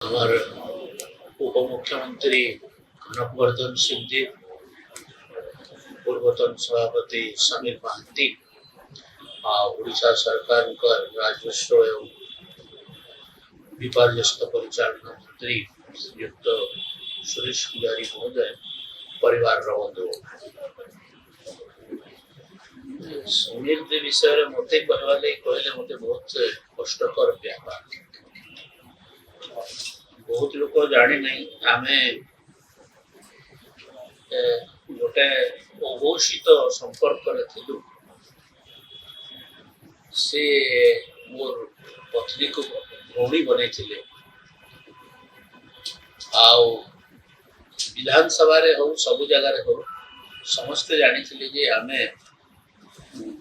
हमार उप मुख्यमंत्री कनक वर्धन सिंह, पूर्वतन सभापति समीर महांती, उड़ीसा सरकार राजस्व एवं विपर्यस्त परिचालना मंत्री श्रीयुक्त सुरेश पुजारी महोदय, परिवार बंधु, समीर दे विषय मत कहले मत बहुत कष्टकर व्यापार। बहुत लोग जानी नहीं आम गोटे अघोषित संपर्क से मोर पत्नी को भौणी बन विधानसभा हो सब जगार हो समस्ते जानी आम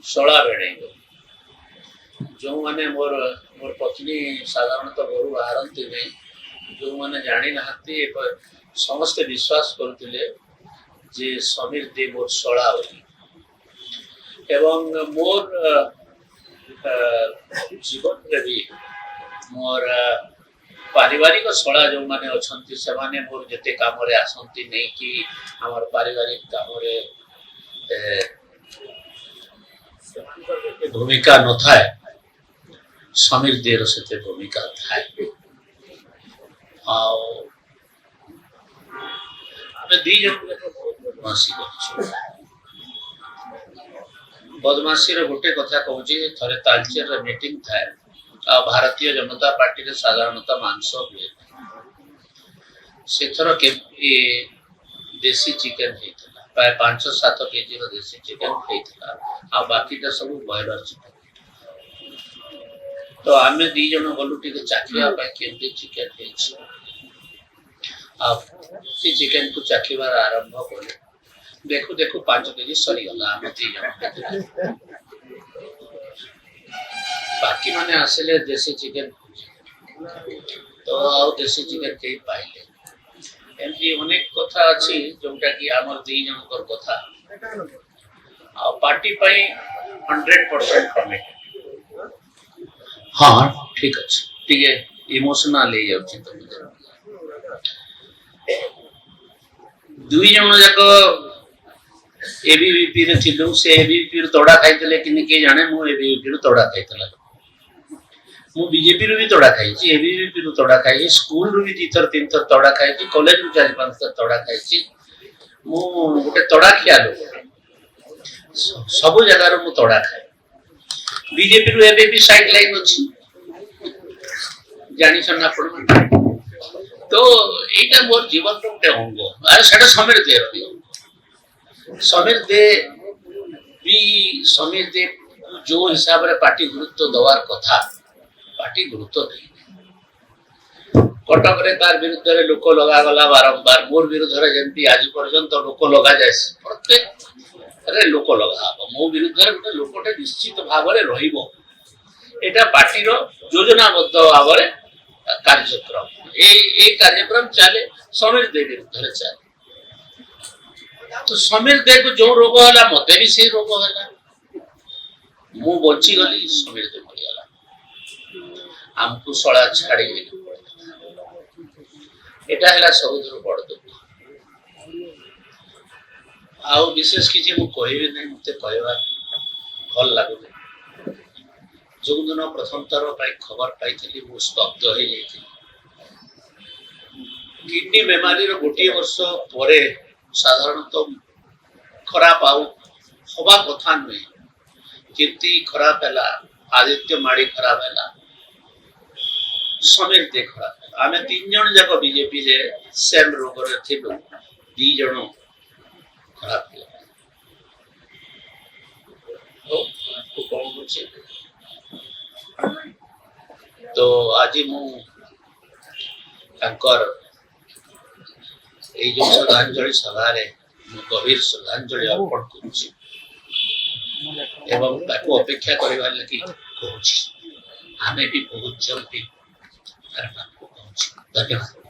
शला भेड़ जो माने मोर मोर पत्नी साधारणतः घर बाहरती नहीं, जो मैंने जानी ना समस्ते विश्वास करते जे समीर दे मोर शला एवं मोर जीवन में भी मोर पारिवारिक शला जो माने अच्छी से माने मोर जिते काम आसती नहीं कि आम पारिवारिक काम भूमिका न थाए, समीर देर से भूमिका थाए। बदमाशी गोटे कथा कहूँ थे तालचेर मीटिंग थाए भारतीय जनता पार्टी रे साधारणतः मांस हुए से थर के देसी चिकेन होता प्राय 5-7 केजी देसी चिकेन होता बाकीटा सब बॉयलर चिकेन। तो आम दी जन गलु टे चाखिया केमती चिकेन चिकेन को चाखिबार आरंभ कले देखु देखु 5 केजी सरीगला आम दी जन। बाकी माने आसले देसी चिकेन तो आ देसी चिकेन कई पाइले एमती अनेक कथा अच्छी जोटा कि आम दी जनकर कथा पार्टी 100% कमिटेड। हाँ ठीक अच्छे इमोशनल दुई जन जाक एबीवीपी रे थिलु से एबीवीपी रे तोड़ा खाइतले कि के जाने मु एबीवीपी रे तोड़ा खाइतला मु बीजेपी रे भी तोड़ा खाइछि एबीवीपी रे तोड़ा खाइछि स्कूल रे भी 2-3 थर तोड़ा खाइछि कॉलेज रे 4-5 थर तोड़ा खाइछि मु गोटे तोड़ा खिया लोग सब जगह रो मु तोड़ा खाइ बीजेपी रो एबीवीपी साइड लाइन अछि जानी सन्ना पड़ तो एटा मोर जीवन रो गोटे अंग अरे सेटा समीर दे समीर दे जो हिसाब रे पार्टी गुरुत्व दवार कथा पार्टी गुरुत्व नहीं कटक रे तार विरुद्ध रे लोक लगा गला बारंबार मोर विरुद्ध रे जेंती आज पर्यंत लोक लगा जाय प्रत्येक रे लोक लगा मो विरुद्ध रे गोटे लोकटे निश्चित भाव रे रहिबो एटा पार्टी रो योजनाबद्ध भाव रे कार्यक्रम ए कार्यक्रम चले समीर दे विरुद्ध रे चले। तो समीर दे को जो रोग होला मते भी से रोग होला मु बची गली समीर दे मरि गला हमको सळा छाड़ी एटा हला सबुदर बड़ दुख आ विशेष किछि मु कहबे नै मते कहबा भल लागुनी जो दिन प्रथम थर खबर पाई मु स्तब्ध हो किडनी बेमारी गोटे वर्ष पर साधारणतः खराब हवा कथा नुहे कीर्ति खराब है आदित्य माड़ी खराब है समीर दे खराब है आम 3 जन जाक बीजेपी रे सेम रोग रे थिलु 2 जन खराब है तो आज मु जो श्रद्धांजलि सभा गभीर श्रद्धांजलि अर्पण करुछि एवं ताको अपेक्षा करबा लगी कहूछि आमे भी बहुत जल्दी धन्यवाद।